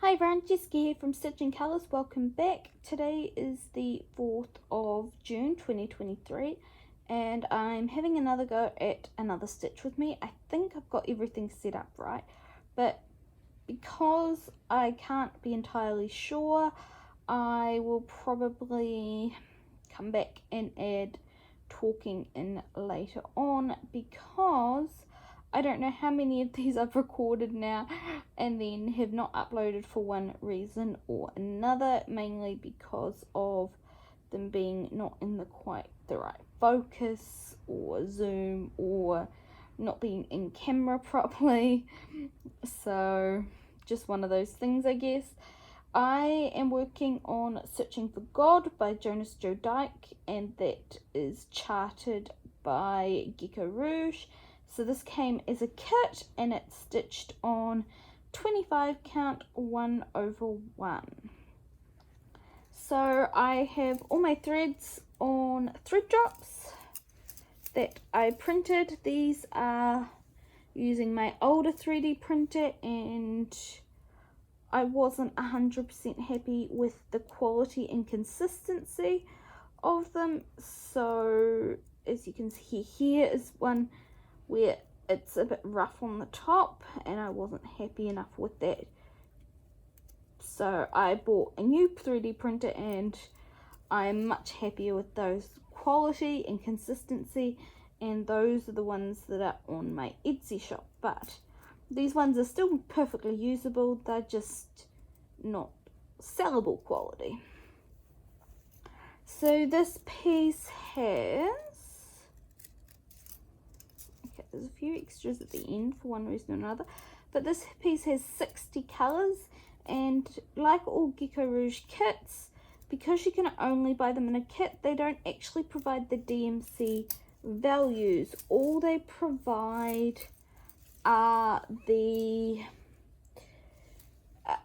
Hi everyone, Jessica here from Stitching Colours. Welcome back. Today is the 4th of June 2023 and I'm having another go at another stitch with me. I think I've got everything set up right, but because I can't be entirely sure, I will probably come back and add talking in later on because I don't know how many of these I've recorded now and then have not uploaded for one reason or another, mainly because of them being not in quite the right focus or zoom or not being in camera properly. So just one of those things, I guess. I am working on Searching for God by Jonas Joe Dyke, and that is charted by Gecko Rouge. So this came as a kit and it's stitched on 25 count 1/1. So I have all my threads on thread drops that I printed. These are using my older 3D printer and I wasn't 100% happy with the quality and consistency of them. So as you can see, here is one where it's a bit rough on the top and I wasn't happy enough with that. So I bought a new 3D printer and I'm much happier with those quality and consistency, and those are the ones that are on my Etsy shop. But these ones are still perfectly usable, they're just not sellable quality. So this piece has, okay, there's a few extras at the end for one reason or another, but this piece has 60 colours, and like all Gecko Rouge kits, because you can only buy them in a kit, they don't actually provide the DMC values. All they provide are a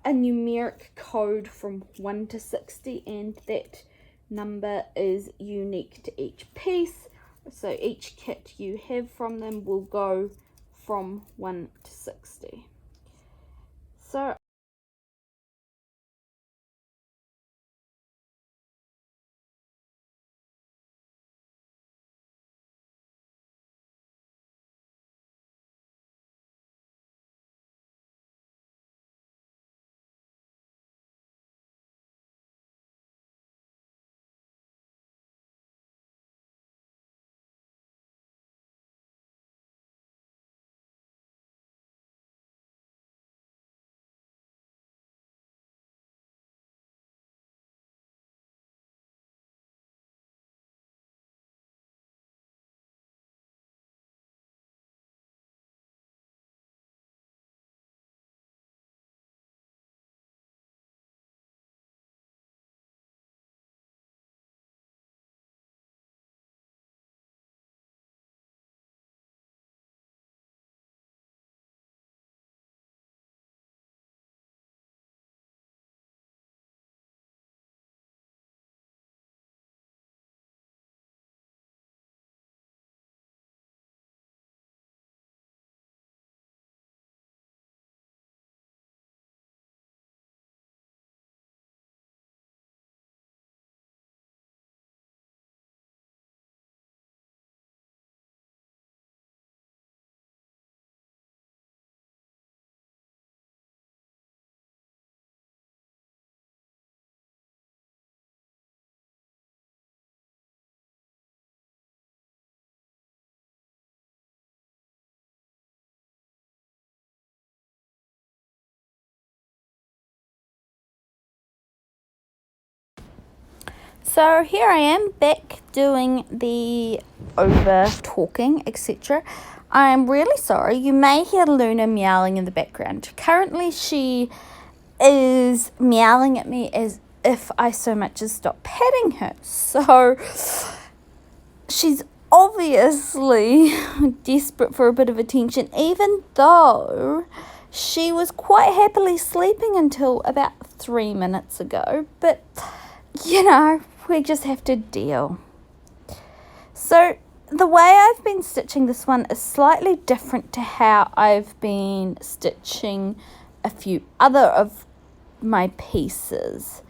numeric code from 1 to 60, and that number is unique to each piece. So each kit you have from them will go from 1 to 60. So here I am back doing the over talking, etc. I'm really sorry. You may hear Luna meowing in the background. Currently she is meowing at me as if I so much as stop petting her. So she's obviously desperate for a bit of attention, even though she was quite happily sleeping until about 3 minutes ago. But you know, we just have to deal. So the way I've been stitching this one is slightly different to how I've been stitching a few other of my pieces,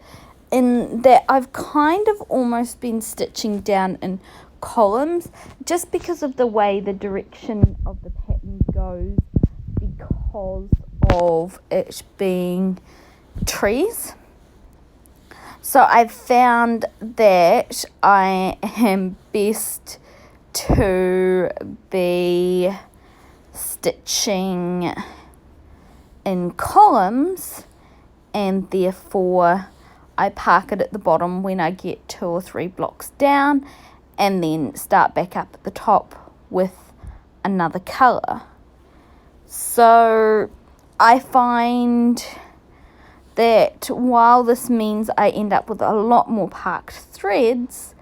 in that I've kind of almost been stitching down in columns just because of the way the direction of the pattern goes, because of it being trees. So I've found that I am best to be stitching in columns, and therefore I park it at the bottom when I get 2 or 3 blocks down, and then start back up at the top with another colour. So I find that while this means I end up with a lot more parked threads,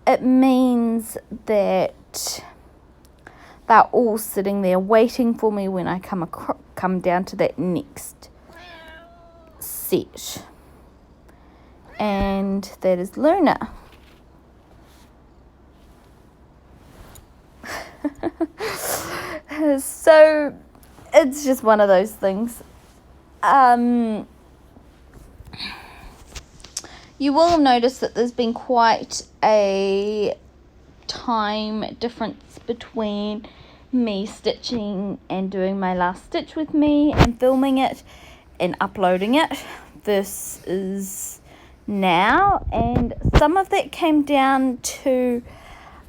it means that they're all sitting there waiting for me when I come down to that next set. And that is Luna. So it's just one of those things. You will have noticed that there's been quite a time difference between me stitching and doing my last stitch with me and filming it and uploading it versus now, and some of that came down to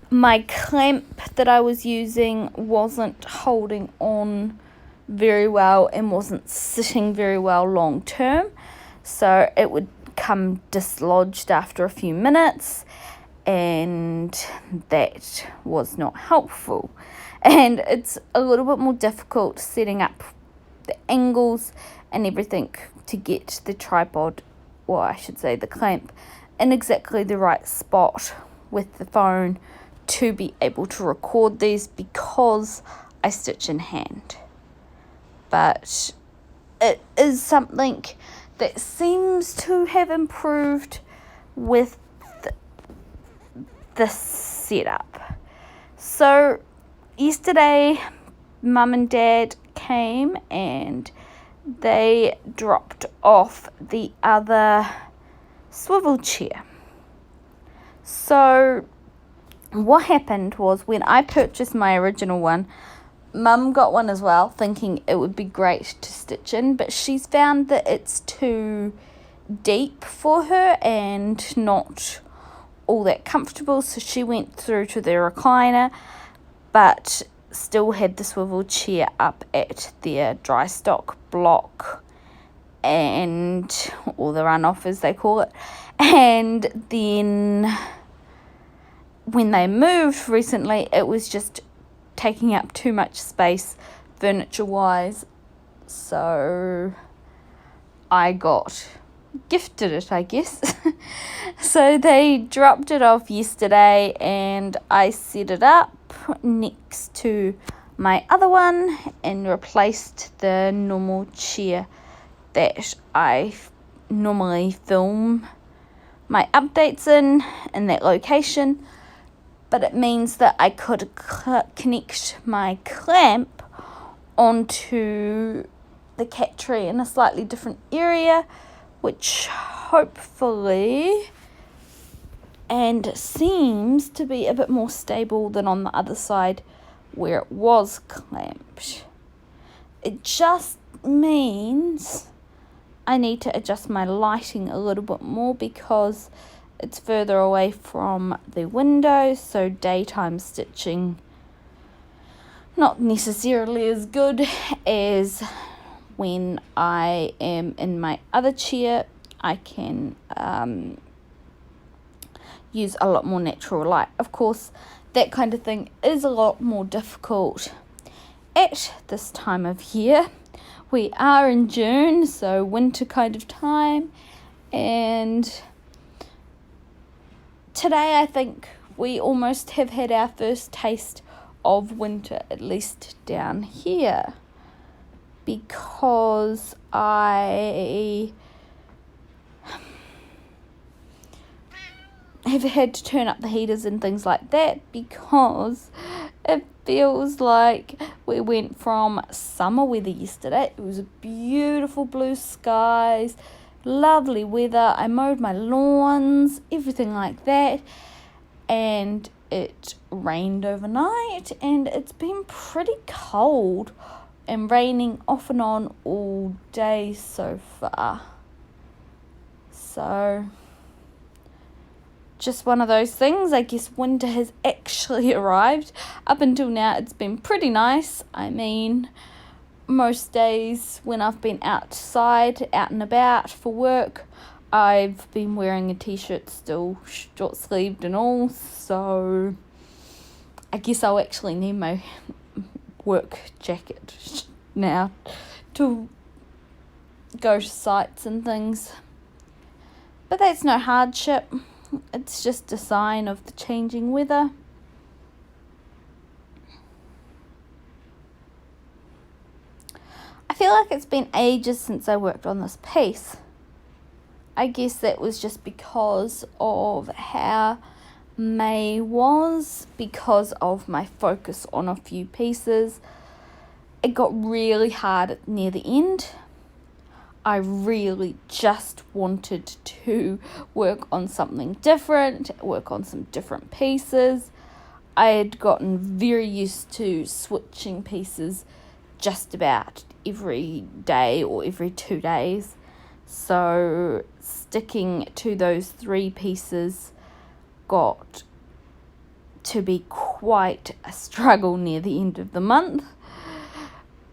my clamp that I was using wasn't holding on very well and wasn't sitting very well long term, so it would come dislodged after a few minutes, and that was not helpful. And it's a little bit more difficult setting up the angles and everything to get the tripod, or I should say the clamp, in exactly the right spot with the phone to be able to record these, because I stitch in hand. But it is something that seems to have improved with this setup. So yesterday Mum and Dad came and they dropped off the other swivel chair. So what happened was, when I purchased my original one, Mum got one as well, thinking it would be great to stitch in, but she's found that it's too deep for her and not all that comfortable, so she went through to the recliner, but still had the swivel chair up at their dry stock block, and or the runoff as they call it. And then when they moved recently, it was just taking up too much space furniture wise, so I got gifted it, I guess. So they dropped it off yesterday and I set it up next to my other one and replaced the normal chair that I normally film my updates in that location. But it means that I could connect my clamp onto the cat tree in a slightly different area, which hopefully and seems to be a bit more stable than on the other side where it was clamped. It just means I need to adjust my lighting a little bit more because it's further away from the window, so daytime stitching not necessarily as good as when I am in my other chair. I can use a lot more natural light. Of course, that kind of thing is a lot more difficult at this time of year. We are in June, so winter kind of time, and today I think we almost have had our first taste of winter, at least down here, because I have had to turn up the heaters and things like that, because it feels like we went from summer weather yesterday. It was beautiful blue skies, lovely weather. I mowed my lawns, everything like that, and it rained overnight, and it's been pretty cold and raining off and on all day so far. So just one of those things. I guess winter has actually arrived. Up until now it's been pretty nice. I mean, most days when I've been outside, out and about for work, I've been wearing a t-shirt still, short-sleeved and all, so I guess I'll actually need my work jacket now to go to sites and things. But that's no hardship. It's just a sign of the changing weather. I feel like it's been ages since I worked on this piece. I guess that was just because of how May was, because of my focus on a few pieces. It got really hard near the end. I really just wanted to work on something different, work on some different pieces. I had gotten very used to switching pieces just about every day or every 2 days. So sticking to those 3 pieces got to be quite a struggle near the end of the month.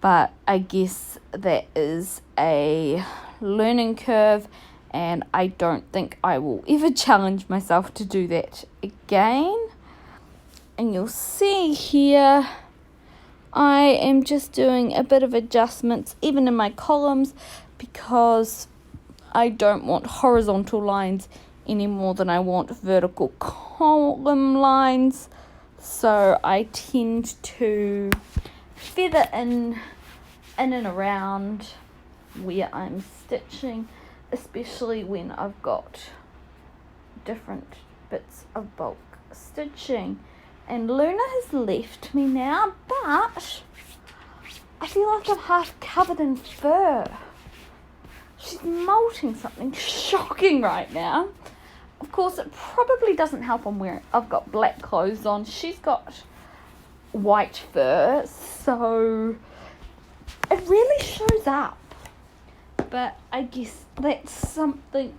But I guess that is a learning curve, and I don't think I will ever challenge myself to do that again. And you'll see here, I am just doing a bit of adjustments even in my columns, because I don't want horizontal lines any more than I want vertical column lines. So I tend to feather in and around where I'm stitching, especially when I've got different bits of bulk stitching. And Luna has left me now, but I feel like I'm half covered in fur. She's molting something shocking right now. Of course, it probably doesn't help I've got black clothes on. She's got white fur, so it really shows up. But I guess that's something.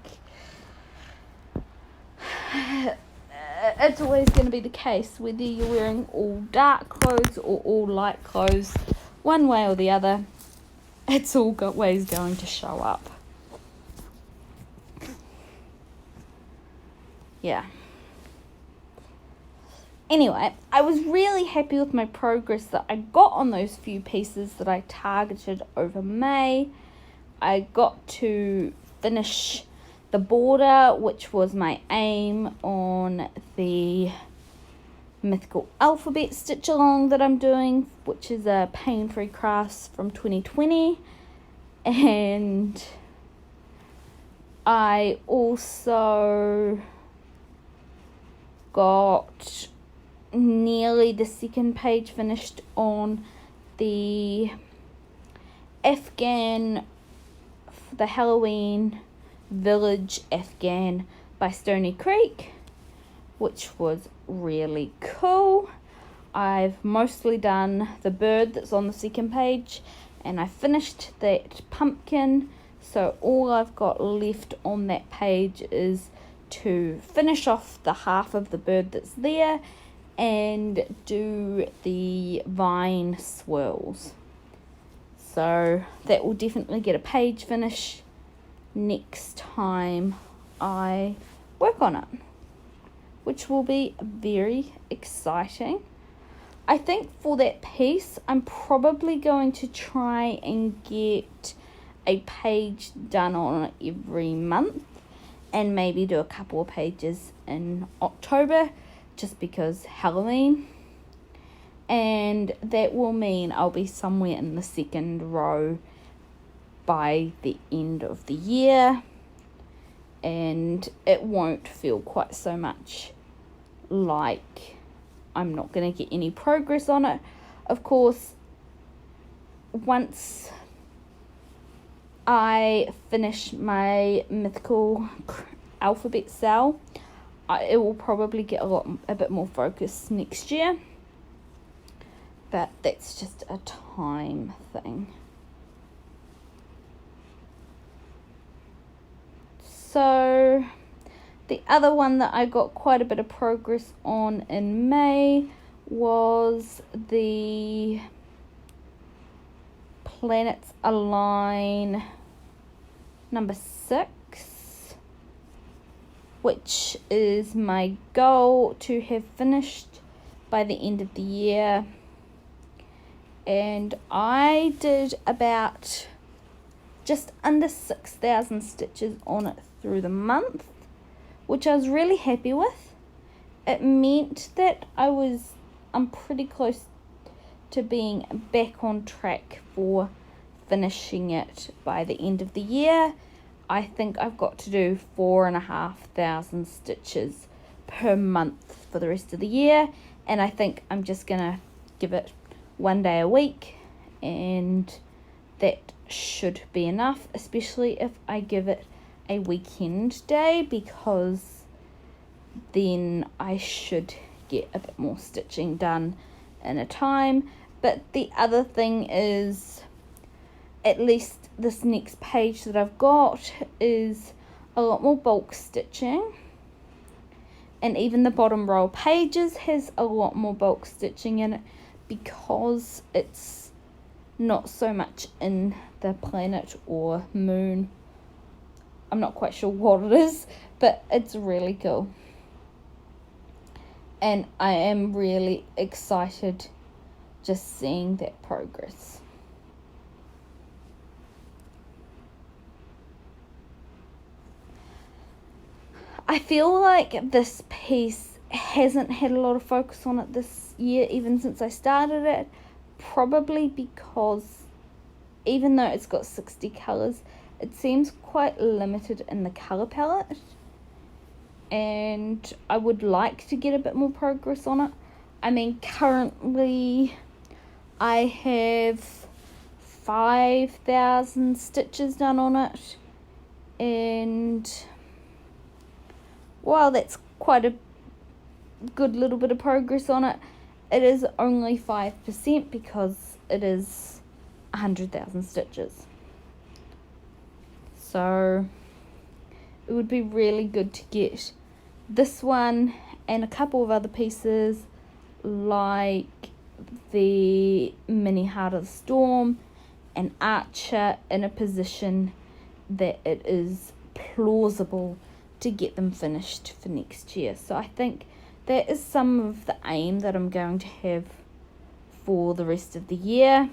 It's always going to be the case, whether you're wearing all dark clothes or all light clothes, one way or the other, it's always going to show up. Yeah. Anyway, I was really happy with my progress that I got on those few pieces that I targeted over May. I got to finish the border, which was my aim on the Mythical Alphabet stitch along that I'm doing, which is a pain-free crafts from 2020. And I also got nearly the second page finished on the Afghan, the Halloween Village Afghan by Stony Creek, which was really cool. I've mostly done the bird that's on the second page, and I finished that pumpkin, so all I've got left on that page is to finish off the half of the bird that's there and do the vine swirls. So that will definitely get a page finish next time I work on it, which will be very exciting. I think for that piece, I'm probably going to try and get a page done on every month, and maybe do a couple of pages in October, just because Halloween. And that will mean I'll be somewhere in the second row by the end of the year, and it won't feel quite so much like I'm not going to get any progress on it. Of course, once I finish my mythical alphabet cell, it will probably get a bit more focus next year, but that's just a time thing. So the other one that I got quite a bit of progress on in May was the Planets Align number 6, which is my goal to have finished by the end of the year. And I did about just under 6,000 stitches on it through the month, which I was really happy with. It meant that I'm pretty close to being back on track for finishing it by the end of the year. I think I've got to do 4,500 stitches per month for the rest of the year, and I think I'm just gonna give it one day a week, and that should be enough, especially if I give it a weekend day, because then I should get a bit more stitching done in a time. But the other thing is, at least this next page that I've got is a lot more bulk stitching, and even the bottom row pages has a lot more bulk stitching in it, because it's not so much in the planet or moon. I'm not quite sure what it is, but it's really cool. And I am really excited just seeing that progress. I feel like this piece hasn't had a lot of focus on it this year, even since I started it, probably because even though it's got 60 colours, it seems quite limited in the colour palette, and I would like to get a bit more progress on it. I mean, currently I have 5,000 stitches done on it, and while that's quite a good little bit of progress on it, it is only 5% because it is 100,000 stitches. So it would be really good to get this one and a couple of other pieces like the Mini Heart of the Storm and Archer in a position that it is plausible to get them finished for next year. So I think that is some of the aim that I'm going to have for the rest of the year,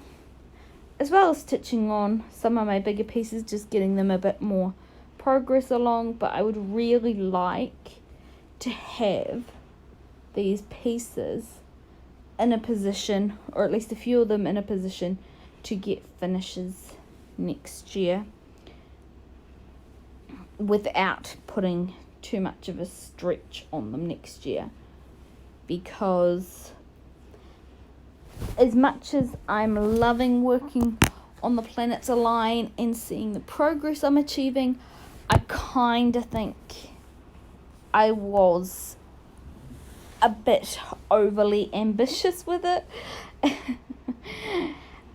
as well as stitching on some of my bigger pieces, just getting them a bit more progress along. But I would really like to have these pieces in a position, or at least a few of them in a position, to get finishes next year without putting too much of a stretch on them next year. Because as much as I'm loving working on the Planets Align and seeing the progress I'm achieving, I kind of think I was a bit overly ambitious with it.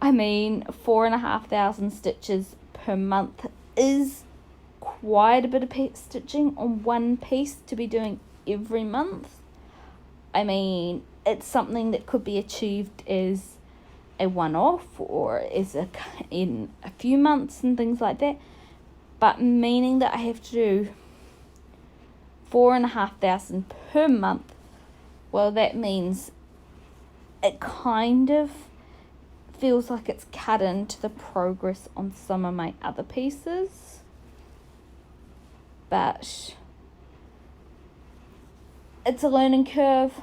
I mean, 4,500 stitches per month is quite a bit of stitching on one piece to be doing every month. I mean, it's something that could be achieved as a one-off or as in a few months and things like that, but meaning that I have to do 4,500 per month, well, that means it kind of feels like it's cut into the progress on some of my other pieces. But it's a learning curve,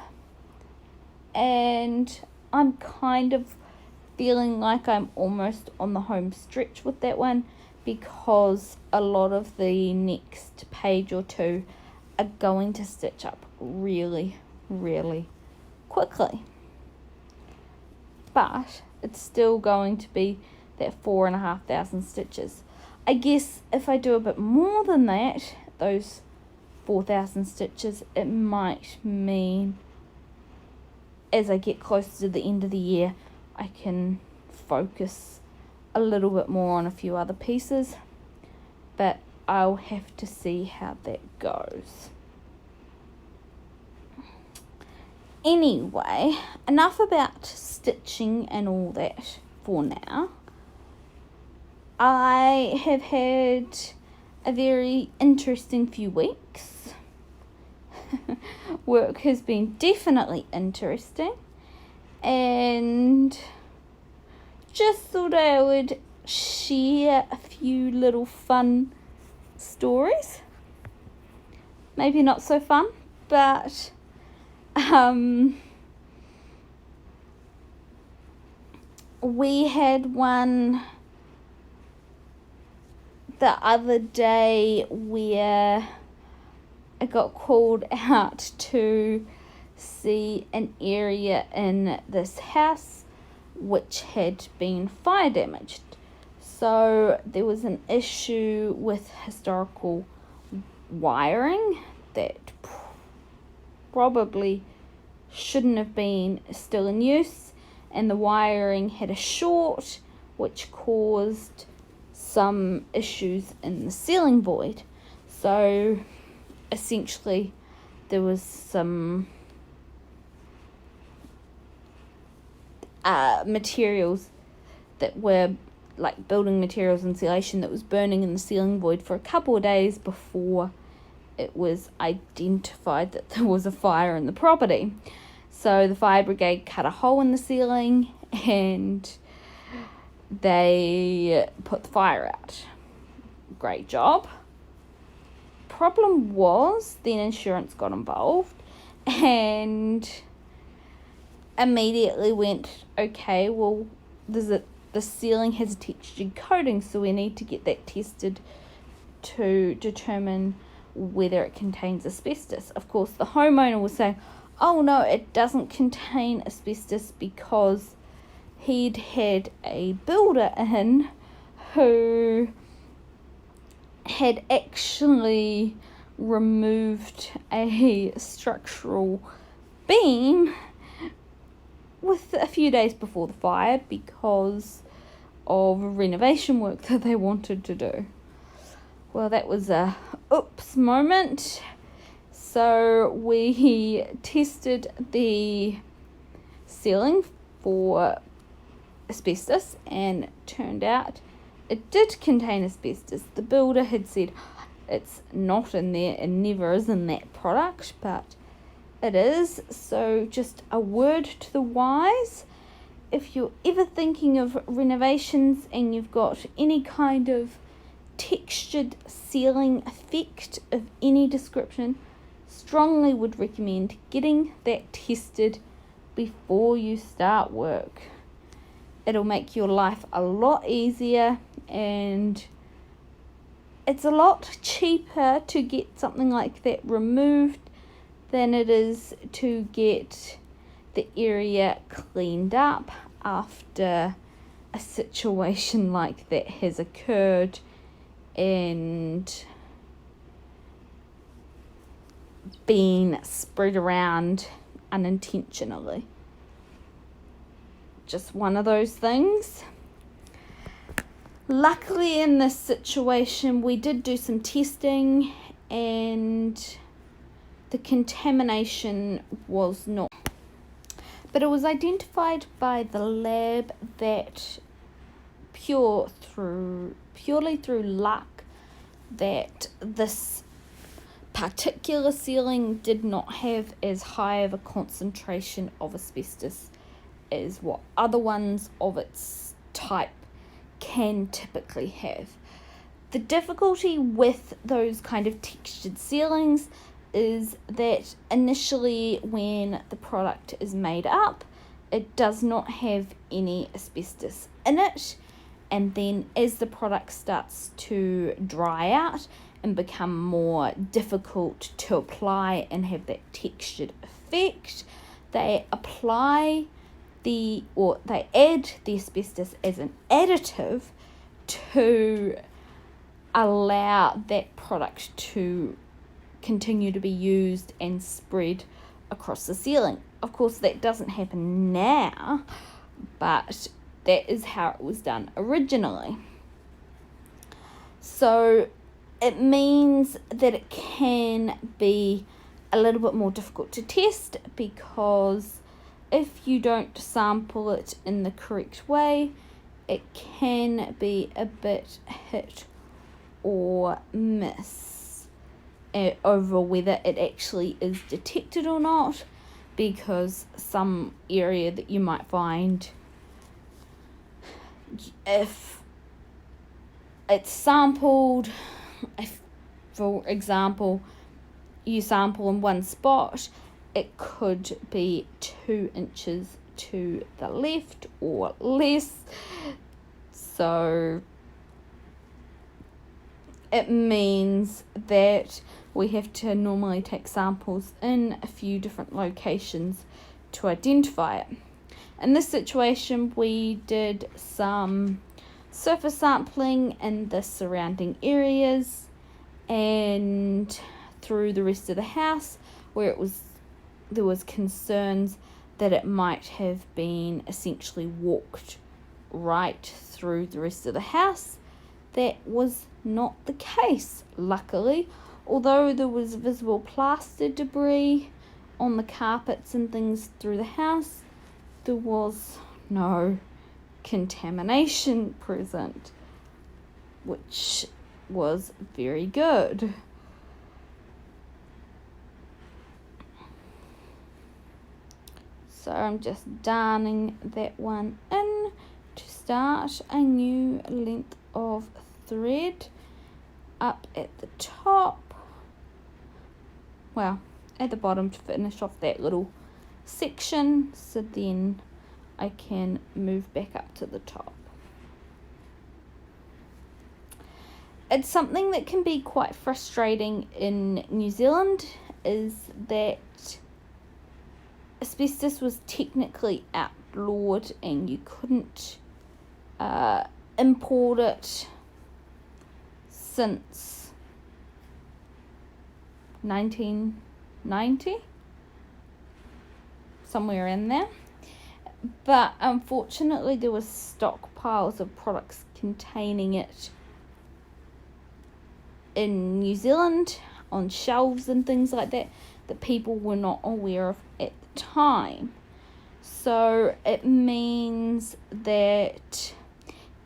and I'm kind of feeling like I'm almost on the home stretch with that one, because a lot of the next page or two are going to stitch up really, really quickly. But it's still going to be that 4,500 stitches. I guess if I do a bit more than that, those 4,000 stitches, it might mean as I get closer to the end of the year, I can focus a little bit more on a few other pieces, but I'll have to see how that goes. Anyway, enough about stitching and all that for now. I have had a very interesting few weeks. Work has been definitely interesting, and just thought I would share a few little fun stories. Maybe not so fun, but we had one the other day where I got called out to see an area in this house which had been fire damaged. So there was an issue with historical wiring that probably shouldn't have been still in use, and the wiring had a short which caused some issues in the ceiling void. So essentially there was some materials that were like building materials, insulation, that was burning in the ceiling void for a couple of days before it was identified that there was a fire in the property. So the fire brigade cut a hole in the ceiling and they put the fire out. Great job. Problem was then insurance got involved and immediately went, okay, well, the ceiling has a textured coating, so we need to get that tested to determine whether it contains asbestos. Of course, the homeowner was saying, oh no, it doesn't contain asbestos, because he'd had a builder in who had actually removed a structural beam with a few days before the fire because of renovation work that they wanted to do. Well, that was a oops moment. So we tested the ceiling for asbestos, and turned out it did contain asbestos. The builder had said it's not in there and never is in that product, but it is. So just a word to the wise, if you're ever thinking of renovations and you've got any kind of textured ceiling effect of any description, strongly would recommend getting that tested before you start work. It'll make your life a lot easier, and it's a lot cheaper to get something like that removed than it is to get the area cleaned up after a situation like that has occurred and been spread around unintentionally. Just one of those things. Luckily in this situation we did do some testing and the contamination was not, but it was identified by the lab that purely through luck that this particular ceiling did not have as high of a concentration of asbestos as what other ones of its type can typically have. The difficulty with those kind of textured ceilings is that initially when the product is made up, it does not have any asbestos in it, and then as the product starts to dry out and become more difficult to apply and have that textured effect, they add the asbestos as an additive to allow that product to continue to be used and spread across the ceiling. Of course, that doesn't happen now, but that is how it was done originally. So it means that it can be a little bit more difficult to test, because if you don't sample it in the correct way, it can be a bit hit or miss over whether it actually is detected or not, because some area that you might find, if it's sampled, if, for example, you sample in one spot, it could be 2 inches to the left or less. So it means that we have to normally take samples in a few different locations to identify it. In this situation, we did some surface sampling in the surrounding areas and through the rest of the house, where there was concerns that it might have been essentially walked right through the rest of the house. That was not the case, luckily. Although there was visible plaster debris on the carpets and things through the house, there was no contamination present, which was very good. So I'm just darning that one in to start a new length of thread up at the top, well, at the bottom, to finish off that little section, so then I can move back up to the top. It's something that can be quite frustrating in New Zealand, is that asbestos was technically outlawed and you couldn't import it since 1990, somewhere in there. But unfortunately there was stockpiles of products containing it in New Zealand on shelves and things like that people were not aware of at the time. So it means that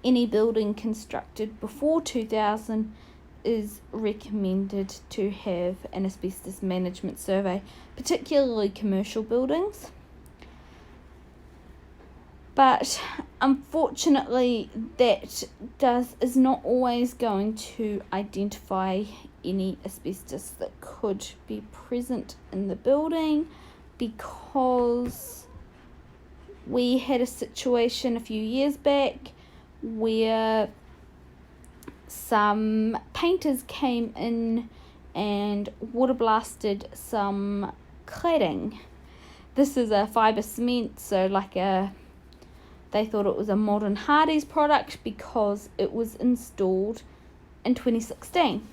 any building constructed before 2000 is recommended to have an asbestos management survey, particularly commercial buildings. But unfortunately that is not always going to identify any asbestos that could be present in the building, because we had a situation a few years back where some painters came in and water blasted some cladding. This is a fibre cement, so they thought it was a modern Hardy's product because it was installed in 2016.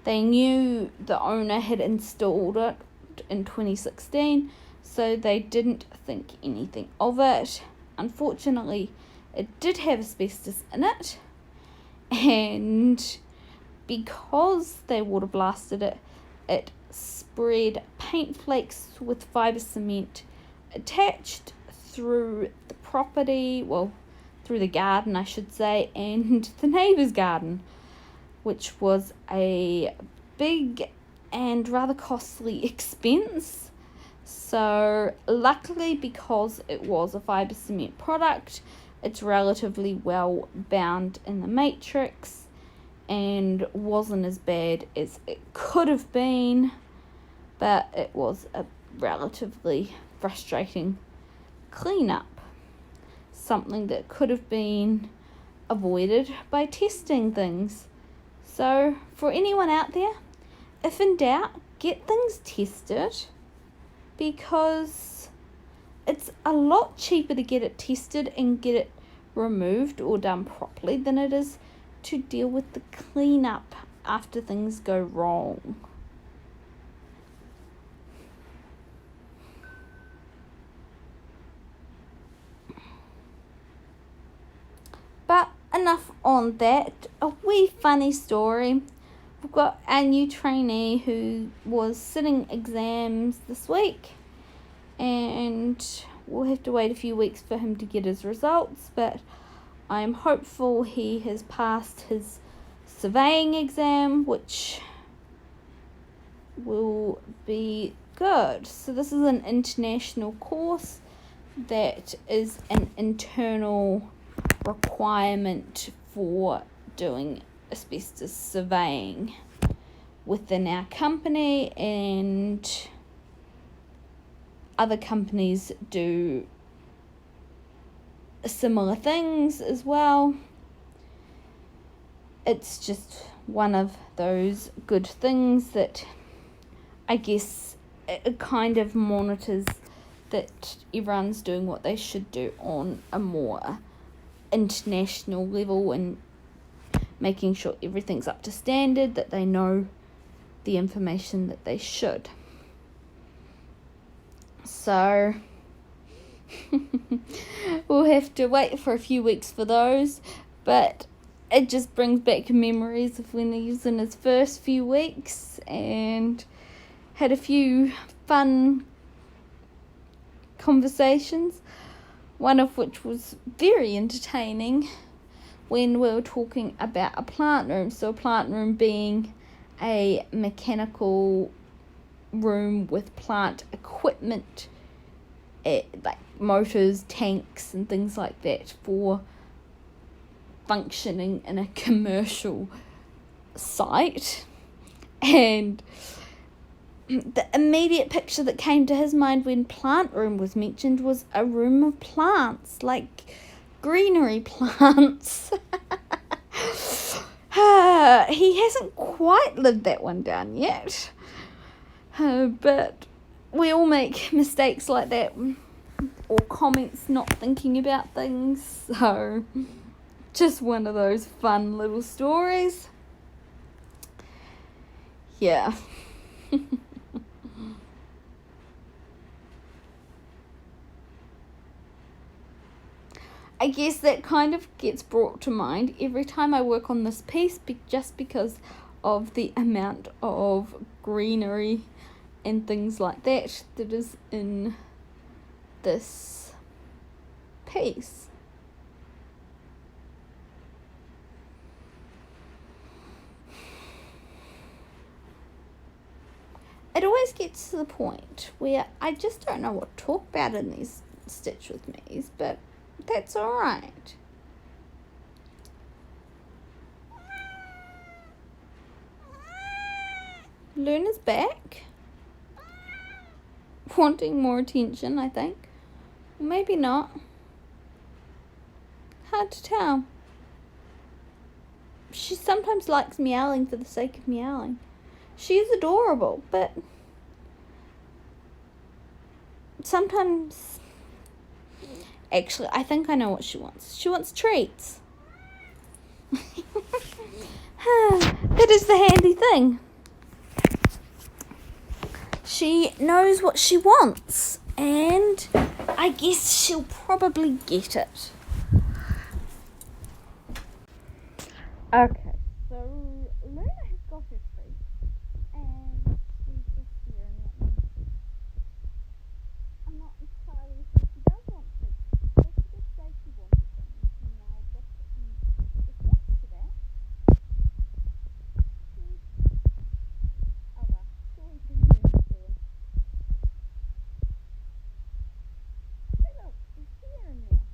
They knew the owner had installed it in 2016, so they didn't think anything of it. Unfortunately, it did have asbestos in it, and because they water blasted it, it spread paint flakes with fibre cement attached through the property, well, through the garden I should say, and the neighbour's garden, which was a big and rather costly expense. So luckily, because it was a fibre cement product, it's relatively well bound in the matrix and wasn't as bad as it could have been, but it was a relatively frustrating cleanup, something that could have been avoided by testing things. So for anyone out there, if in doubt, get things tested, because it's a lot cheaper to get it tested and get it removed or done properly than it is to deal with the cleanup after things go wrong. But enough on that. A wee funny story. We've got our new trainee who was sitting exams this week, and we'll have to wait a few weeks for him to get his results, but I'm hopeful he has passed his surveying exam, which will be good. So this is an international course that is an internal requirement for doing asbestos surveying within our company, and other companies do similar things as well. It's just one of those good things that I guess it kind of monitors that everyone's doing what they should do on a more international level and making sure everything's up to standard, that they know the information that they should. So we'll have to wait for a few weeks for those, but it just brings back memories of when he was in his first few weeks and had a few fun conversations, one of which was very entertaining when we were talking about a plant room. So a plant room being a mechanical room with plant equipment, like motors, tanks and things like that, for functioning in a commercial site. And the immediate picture that came to his mind when plant room was mentioned was a room of plants, like greenery plants. He hasn't quite lived that one down yet, but we all make mistakes like that, or comments not thinking about things, so just one of those fun little stories. Yeah. I guess that kind of gets brought to mind every time I work on this piece, just because of the amount of greenery and things like that is in this piece. It always gets to the point where I just don't know what to talk about in these Stitch With Me's, but that's alright. Luna's back, wanting more attention, I think. Maybe not. Hard to tell. She sometimes likes meowing for the sake of meowing. She's adorable, but sometimes... Actually, I think I know what she wants. She wants treats. That is the handy thing. She knows what she wants, and I guess she'll probably get it. Okay, so Luna has got her treat, and she's just staring at me. I'm not entirely sure she does want treats, but she did say she wanted them, and now I've got it in response to that. Oh well, sure we can do it soon. Hey look, she's here in there.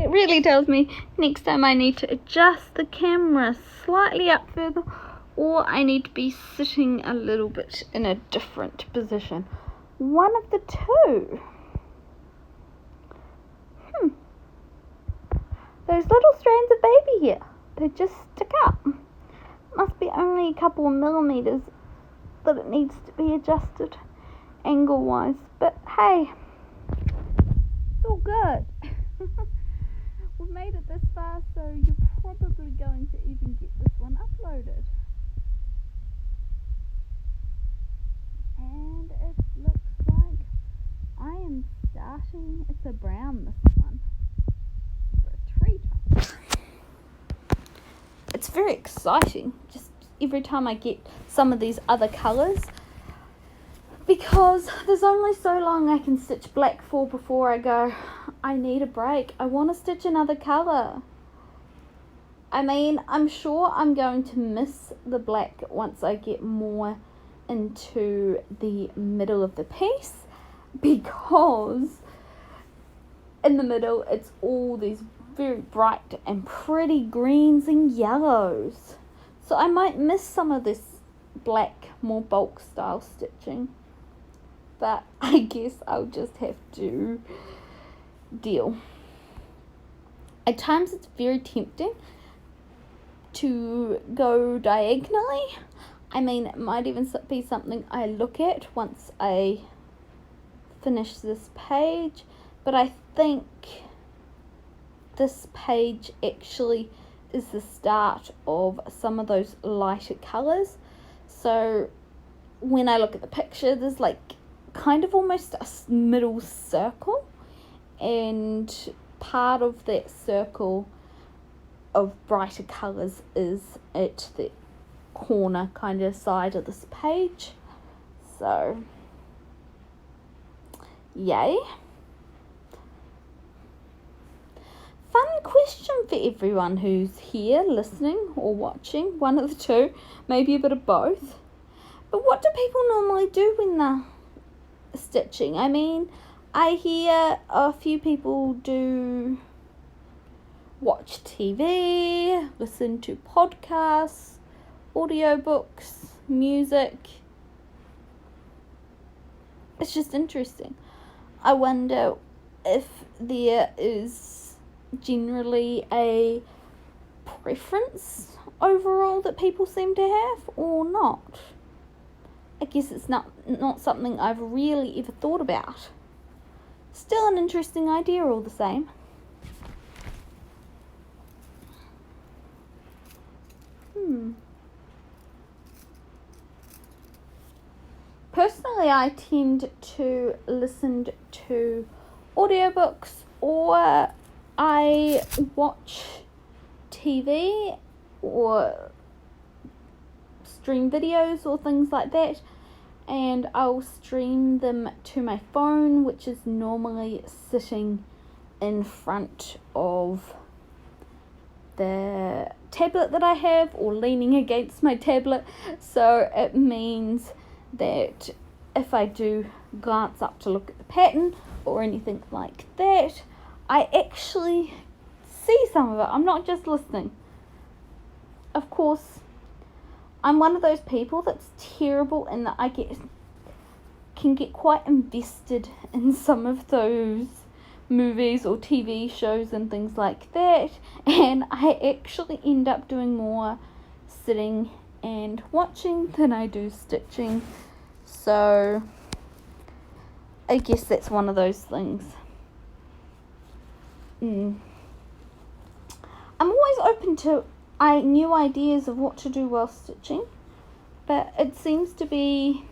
It really tells me next time I need to adjust the camera slightly up further, or I need to be sitting a little bit in a different position. One of the two. Those little strands of baby hair, they just stick up. Must be only a couple of millimeters that it needs to be adjusted angle-wise. But hey, it's all good. We've you've made it this far, so you're probably going to even get this one uploaded. And it looks like I am starting, it's a brown, this one, for a tree trunk. It's very exciting, just every time I get some of these other colours, because there's only so long I can stitch black for before I go, I need a break, I want to stitch another colour. I mean, I'm sure I'm going to miss the black once I get more into the middle of the piece, because in the middle it's all these very bright and pretty greens and yellows. So I might miss some of this black, more bulk style stitching. But I guess I'll just have to deal. At times it's very tempting to go diagonally. I mean, it might even be something I look at once I finish this page. But I think this page actually is the start of some of those lighter colours. So when I look at the picture, there's like kind of almost a middle circle, and part of that circle of brighter colours is at the corner kind of side of this page. So yay. Fun question for everyone who's here listening or watching, one of the two, maybe a bit of both. But what do people normally do when they're stitching? I mean, I hear a few people do watch TV, listen to podcasts, audiobooks, music. It's just interesting. I wonder if there is generally a preference overall that people seem to have or not. I guess it's not something I've really ever thought about. Still an interesting idea all the same. Personally, I tend to listen to audiobooks, or I watch TV or stream videos or things like that, and I'll stream them to my phone, which is normally sitting in front of the tablet that I have, or leaning against my tablet. So it means that if I do glance up to look at the pattern or anything like that, I actually see some of it. I'm not just listening. Of course, I'm one of those people that's terrible in that I can get quite invested in some of those movies or TV shows and things like that, and I actually end up doing more sitting and watching than I do stitching. So I guess that's one of those things. I'm always open to new ideas of what to do while stitching, but it seems to be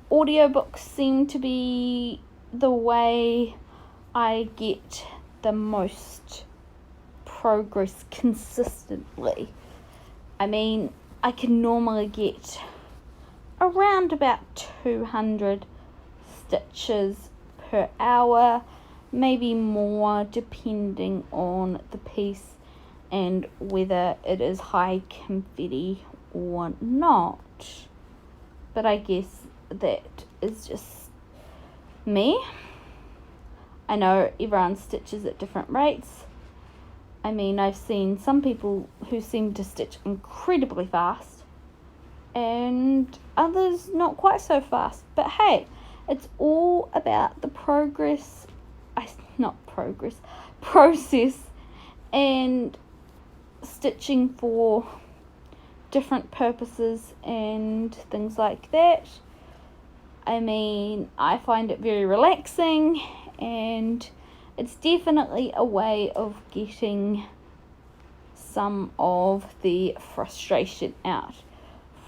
audiobooks seem to be the way I get the most progress consistently. I mean, I can normally get around about 200 stitches per hour, maybe more depending on the piece and whether it is high confetti or not. But I guess that is just me. I know everyone stitches at different rates. I mean, I've seen some people who seem to stitch incredibly fast and others not quite so fast. But hey, it's all about the process and stitching for different purposes and things like that. I mean, I find it very relaxing, and it's definitely a way of getting some of the frustration out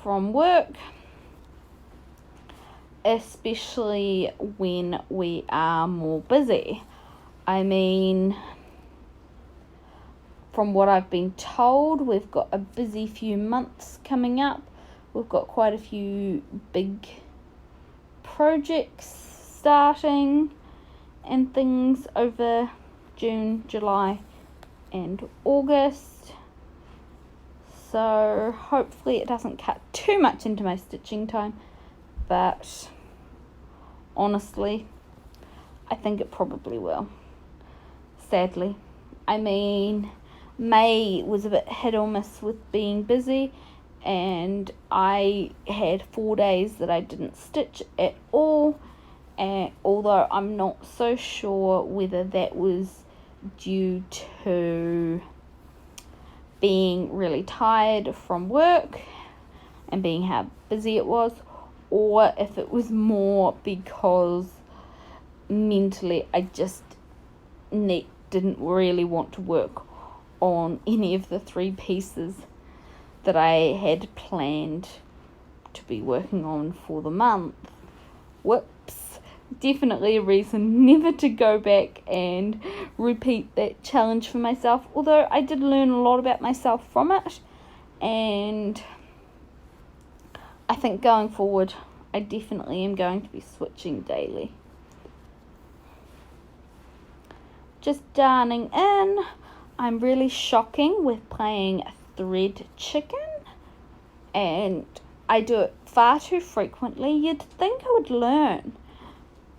from work, especially when we are more busy. I mean, from what I've been told, we've got a busy few months coming up. We've got quite a few big projects starting and things over June, July and August. So hopefully it doesn't cut too much into my stitching time, but honestly, I think it probably will, sadly. I mean, May was a bit hit or miss with being busy, and I had 4 days that I didn't stitch at all, and although I'm not so sure whether that was due to being really tired from work and being how busy it was, or if it was more because mentally I just didn't really want to work on any of the 3 pieces that I had planned to be working on for the month. Whoops. Definitely a reason never to go back and repeat that challenge for myself, although I did learn a lot about myself from it, and I think going forward I definitely am going to be switching daily. Just darning in. I'm really shocking with playing thread chicken, and I do it far too frequently. You'd think I would learn,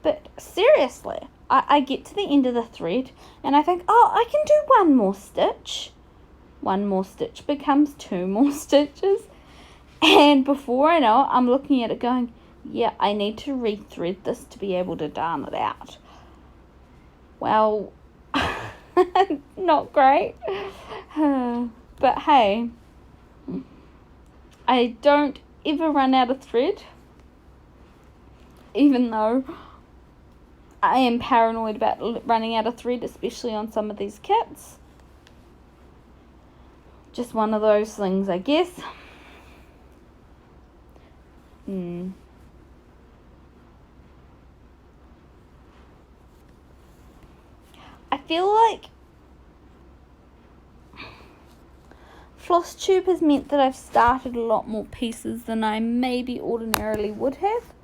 but seriously, I get to the end of the thread and I think, oh, I can do 1 more stitch. 1 more stitch becomes 2 more stitches, and before I know it, I'm looking at it going, yeah, I need to rethread this to be able to darn it out. Well, not great. But hey, I don't ever run out of thread, even though I am paranoid about running out of thread, especially on some of these kits. Just one of those things, I guess. I feel like Flosstube has meant that I've started a lot more pieces than I maybe ordinarily would have.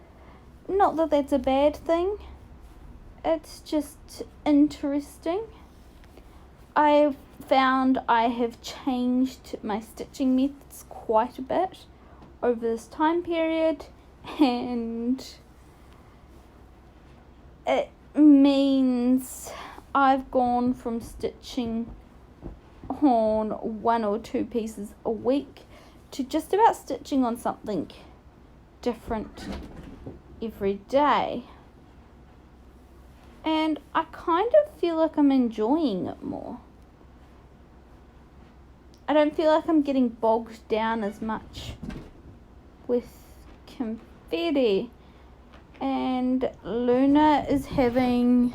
Not that that's a bad thing. It's just interesting. I've found I have changed my stitching methods quite a bit over this time period, and it means I've gone from stitching on 1 or 2 pieces a week to just about stitching on something different every day, and I kind of feel like I'm enjoying it more. I don't feel like I'm getting bogged down as much with confetti, and Luna is having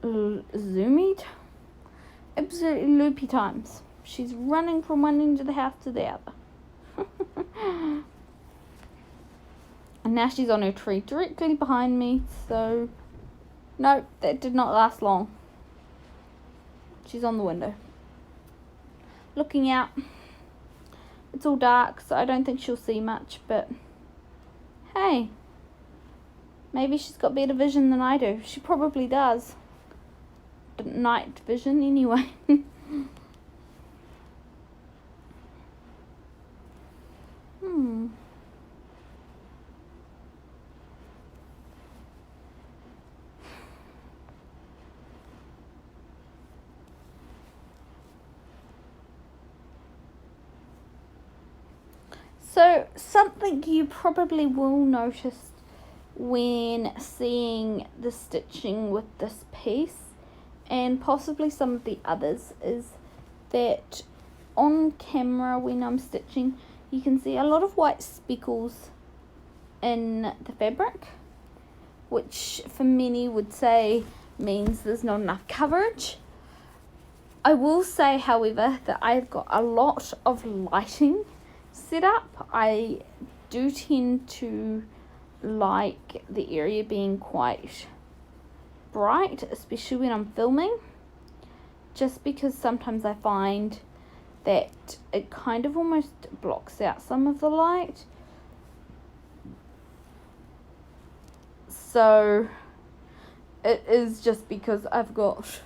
zoomy, absolutely loopy times. She's running from one end of the house to the other. And now she's on her tree directly behind me, so no, that did not last long. She's on the window, looking out. It's all dark, so I don't think she'll see much, but hey, maybe she's got better vision than I do. She probably does. Night vision, anyway. So, something you probably will notice when seeing the stitching with this piece, and possibly some of the others, is that on camera when I'm stitching, you can see a lot of white speckles in the fabric, which for many would say means there's not enough coverage. I will say, however, that I've got a lot of lighting set up. I do tend to like the area being quite bright, especially when I'm filming, just because sometimes I find that it kind of almost blocks out some of the light. So it is just because I've got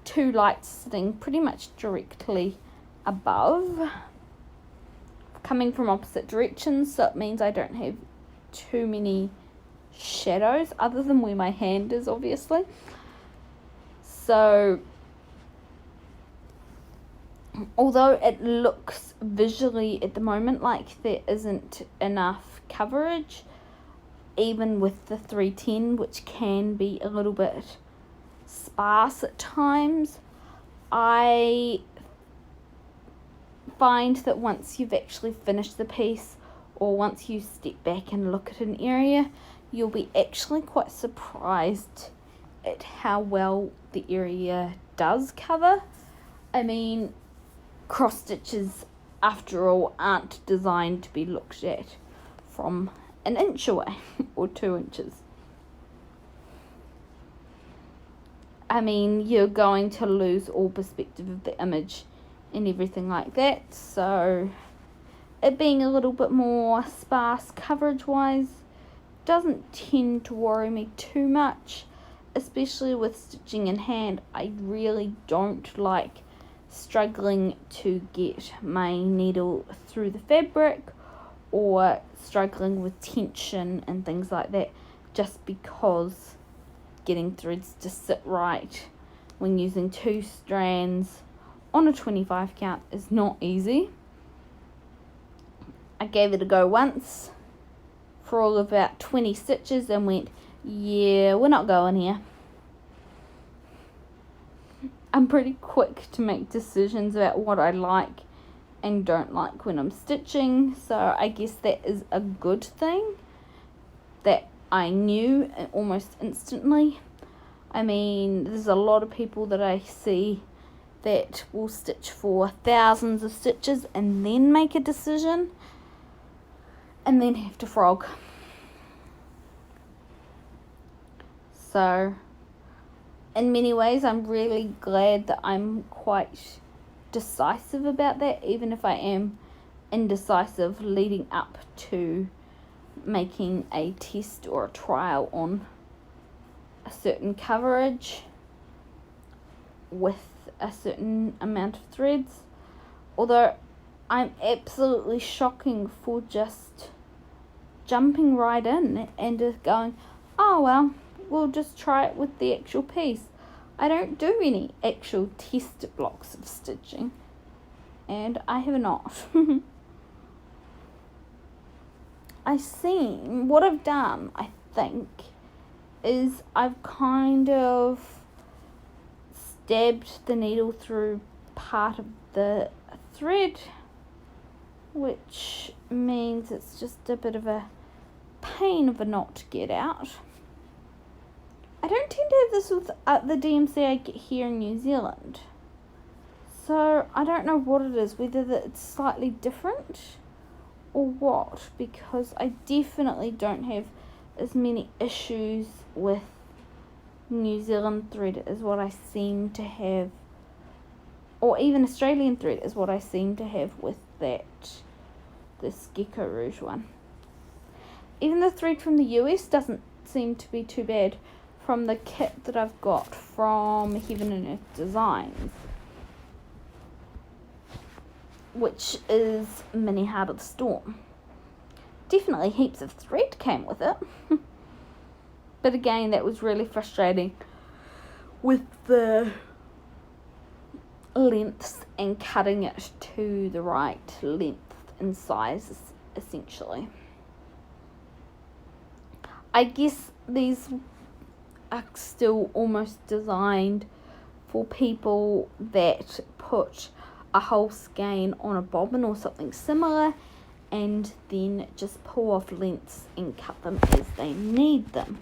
two lights sitting pretty much directly above, coming from opposite directions, so it means I don't have too many shadows other than where my hand is, obviously. So although it looks visually at the moment like there isn't enough coverage, even with the 310, which can be a little bit sparse at times, I find that once you've actually finished the piece, or once you step back and look at an area, you'll be actually quite surprised at how well the area does cover. I mean, cross stitches, after all, aren't designed to be looked at from an inch away or 2 inches. I mean, you're going to lose all perspective of the image and everything like that, so it being a little bit more sparse coverage wise doesn't tend to worry me too much, especially with stitching in hand. I really don't like struggling to get my needle through the fabric or struggling with tension and things like that, just because getting threads to sit right when using 2 strands on a 25 count is not easy. I gave it a go once for all of about 20 stitches and went, yeah, we're not going here. I'm pretty quick to make decisions about what I like and don't like when I'm stitching, so I guess that is a good thing that I knew almost instantly. I mean, there's a lot of people that I see that will stitch for thousands of stitches and then make a decision and then have to frog. So in many ways, I'm really glad that I'm quite decisive about that, even if I am indecisive leading up to making a test or a trial on a certain coverage with a certain amount of threads. Although I'm absolutely shocking for just jumping right in and just going, oh well, we'll just try it with the actual piece. I don't do any actual test blocks of stitching, and I have not. What I've done, I think, is I've kind of stabbed the needle through part of the thread, which means it's just a bit of a pain of a knot to get out. I don't tend to have this with the DMC I get here in New Zealand, so I don't know what it is, whether that it's slightly different or what, because I definitely don't have as many issues with New Zealand thread as what I seem to have, or even Australian thread is what I seem to have with this Gecko Rouge one. Even the thread from the US doesn't seem to be too bad from the kit that I've got from Heaven and Earth Designs, which is Mini Heart of the Storm. Definitely heaps of thread came with it. But again, that was really frustrating with the lengths and cutting it to the right length and size, essentially. I guess these are still almost designed for people that put a whole skein on a bobbin or something similar and then just pull off lengths and cut them as they need them.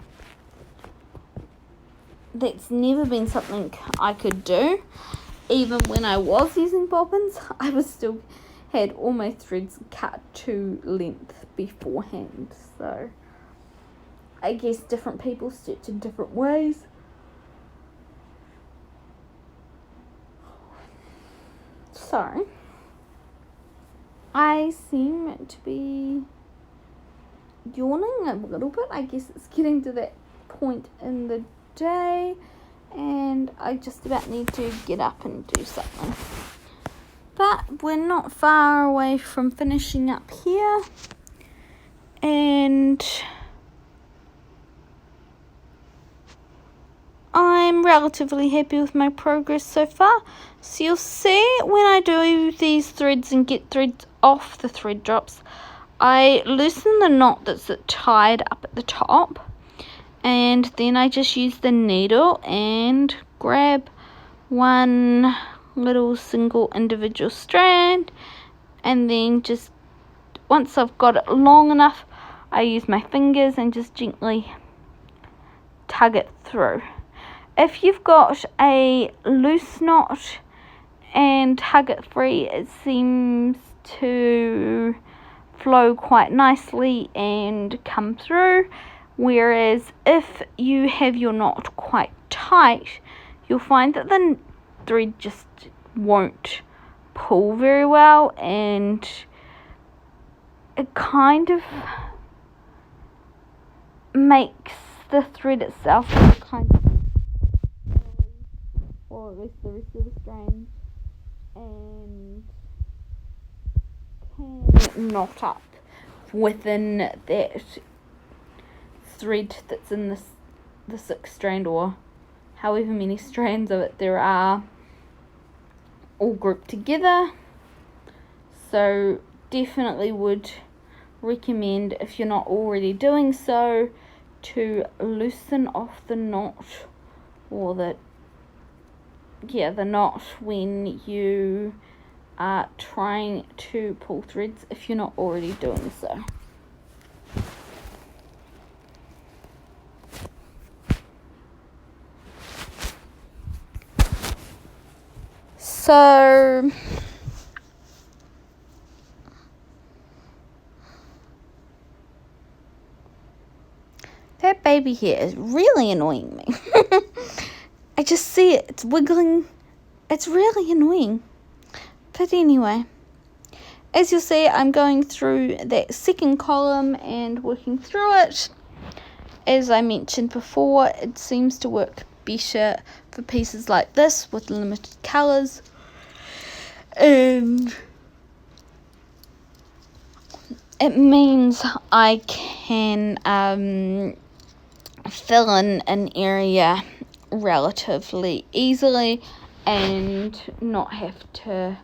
that's never been something I could do. Even when I was using bobbins, I was still had all my threads cut to length beforehand. So I guess different people stitch in different ways. So I seem to be yawning a little bit. I guess it's getting to that point in the day and I just about need to get up and do something. But we're not far away from finishing up here, and I'm relatively happy with my progress so far. So you'll see when I do these threads and get threads off the thread drops, I loosen the knot that's tied up at the top, and then I just use the needle and grab one little single individual strand, and then just once I've got it long enough, I use my fingers and just gently tug it through. If you've got a loose knot and tug it free, it seems to flow quite nicely and come through, whereas if you have your knot quite tight, you'll find that the thread just won't pull very well, and it kind of makes the thread itself kind of, or at least the rest of the strands, and can knot up within that thread that's in the 6 strand or however many strands of it there are all grouped together. So definitely would recommend, if you're not already doing so, to loosen off the knot, or the knot when you are trying to pull threads, if you're not already doing so. So that baby here is really annoying me. I just see it, it's wiggling. It's really annoying. But anyway, as you'll see, I'm going through that second column and working through it. As I mentioned before, it seems to work better for pieces like this with limited colours. And it means I can fill in an area relatively easily and not have to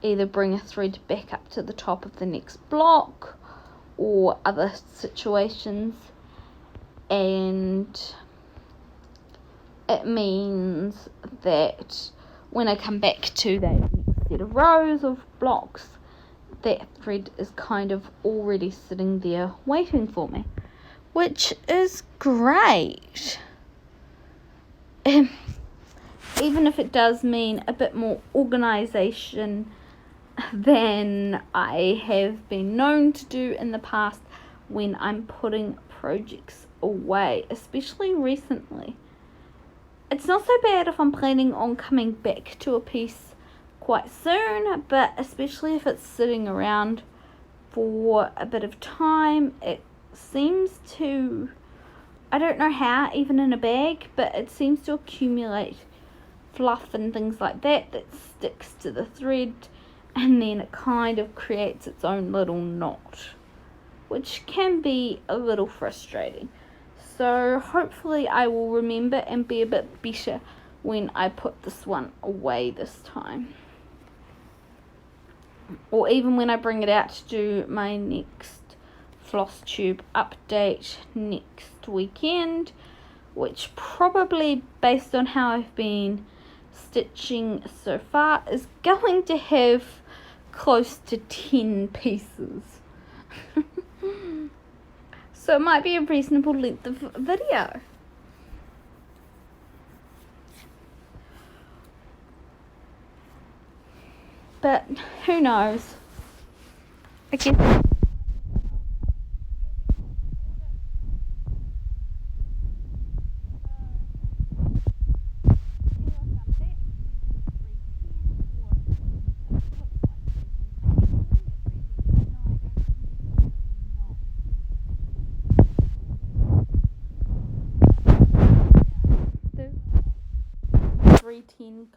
either bring a thread back up to the top of the next block or other situations. And it means that when I come back to that next set of rows of blocks, that thread is kind of already sitting there waiting for me, which is great. Even if it does mean a bit more organisation than I have been known to do in the past when I'm putting projects away, especially recently. It's not so bad if I'm planning on coming back to a piece quite soon, but especially if it's sitting around for a bit of time, it seems to, I don't know how, even in a bag, but it seems to accumulate fluff and things like that sticks to the thread, and then it kind of creates its own little knot, which can be a little frustrating. So hopefully I will remember and be a bit better when I put this one away this time, or even when I bring it out to do my next Flosstube update next weekend, which probably, based on how I've been stitching so far, is going to have close to 10 pieces. So it might be a reasonable length of video. but who knows? I guess.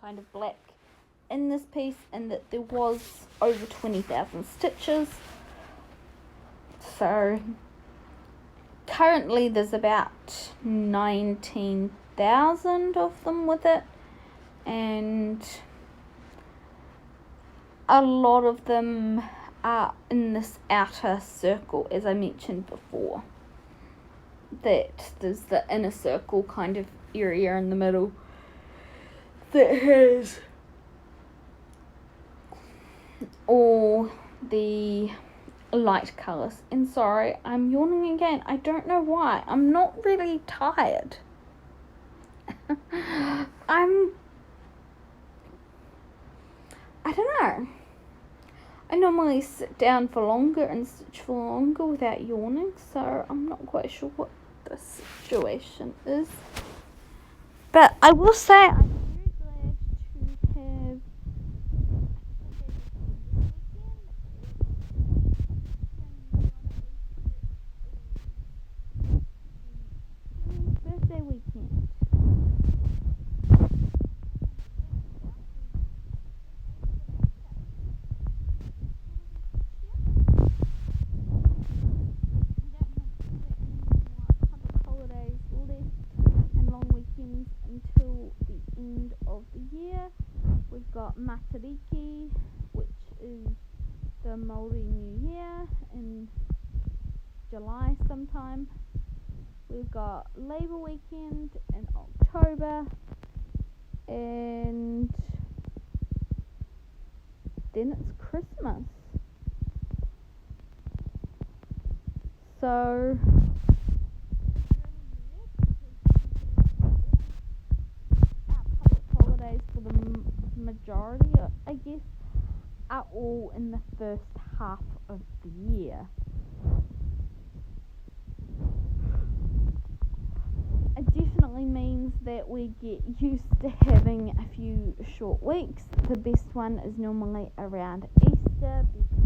Kind of black in this piece, and that there was over 20,000 stitches. So currently there's about 19,000 of them with it, and a lot of them are in this outer circle, as I mentioned before, that there's the inner circle kind of area in the middle that has all the light colours. And sorry, I'm yawning again. I don't know why. I'm not really tired. I don't know. I normally sit down for longer and stitch for longer without yawning, so I'm not quite sure what the situation is. But I will say I'm very glad to have birthday weekend. Until the end of the year. We've got Matariki, which is the Māori New Year, in July sometime. We've got Labour Weekend in October, and then it's Christmas. So for the majority, I guess, are all in the first half of the year. It definitely means that we get used to having a few short weeks. The best one is normally around Easter, because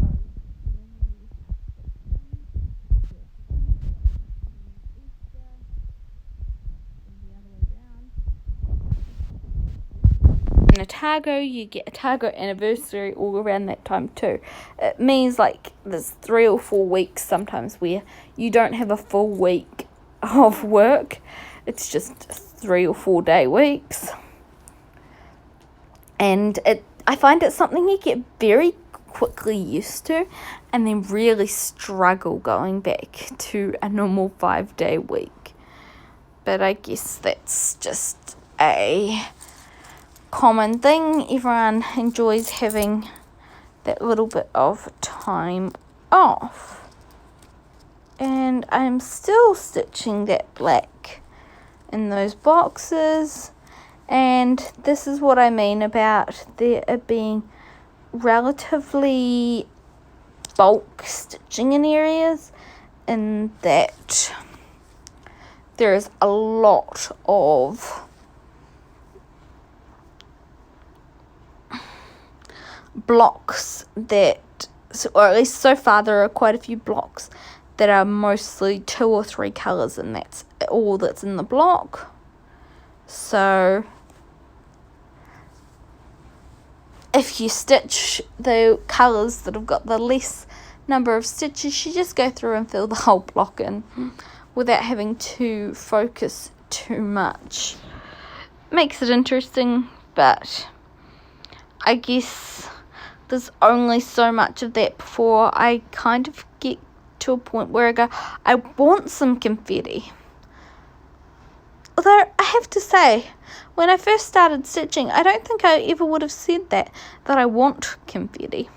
in Otago, you get Otago anniversary all around that time too. It means like there's 3 or 4 weeks sometimes where you don't have a full week of work. It's just 3 or 4 day weeks. And I find it's something you get very quickly used to, and then really struggle going back to a normal 5-day week. But I guess that's just a common thing. Everyone enjoys having that little bit of time off. And I'm still stitching that black in those boxes, and this is what I mean about there being relatively bulk stitching in areas, in that there is a lot of blocks that, or at least so far there are quite a few blocks that are mostly 2 or 3 colours, and that's all that's in the block. So if you stitch the colours that have got the less number of stitches, you just go through and fill the whole block in without having to focus too much. Makes it interesting, but I guess there's only so much of that before I kind of get to a point where I go, I want some confetti. Although I have to say, when I first started stitching, I don't think I ever would have said that I want confetti.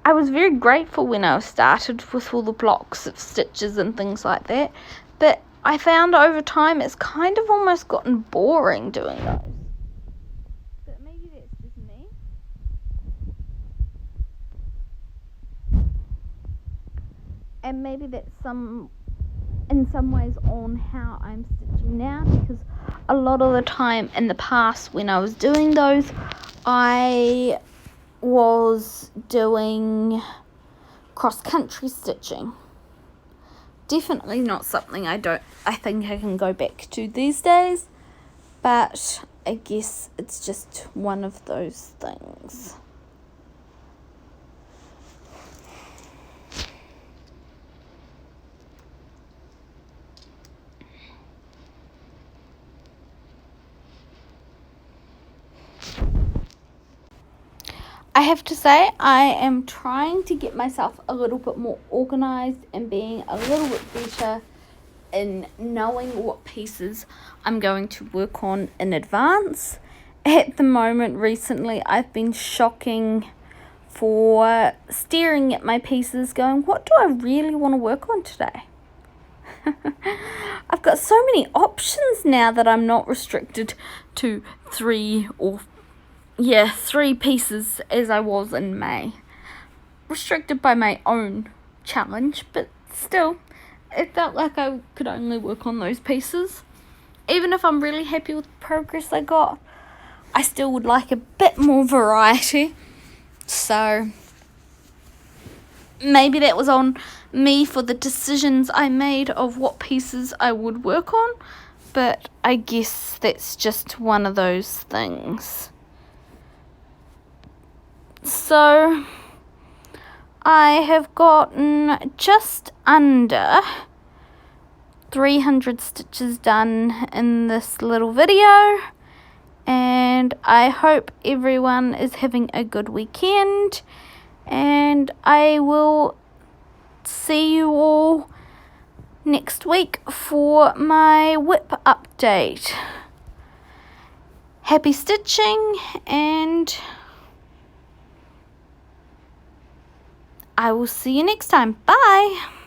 I was very grateful when I started with all the blocks of stitches and things like that, but I found over time it's kind of almost gotten boring doing those. But maybe that's just me. And maybe that's in some ways on how I'm stitching now, because a lot of the time in the past when I was doing those, I was doing cross-country stitching. Definitely not something I think I can go back to these days, but I guess it's just one of those things. I have to say, I am trying to get myself a little bit more organised and being a little bit better in knowing what pieces I'm going to work on in advance. At the moment, recently, I've been shocking for staring at my pieces going, what do I really want to work on today? I've got so many options now that I'm not restricted to 3 pieces as I was in May. Restricted by my own challenge, but still, it felt like I could only work on those pieces. Even if I'm really happy with the progress I got, I still would like a bit more variety. So maybe that was on me for the decisions I made of what pieces I would work on, but I guess that's just one of those things. So I have gotten just under 300 stitches done in this little video, and I hope everyone is having a good weekend, and I will see you all next week for my whip update. Happy stitching, and I will see you next time. Bye!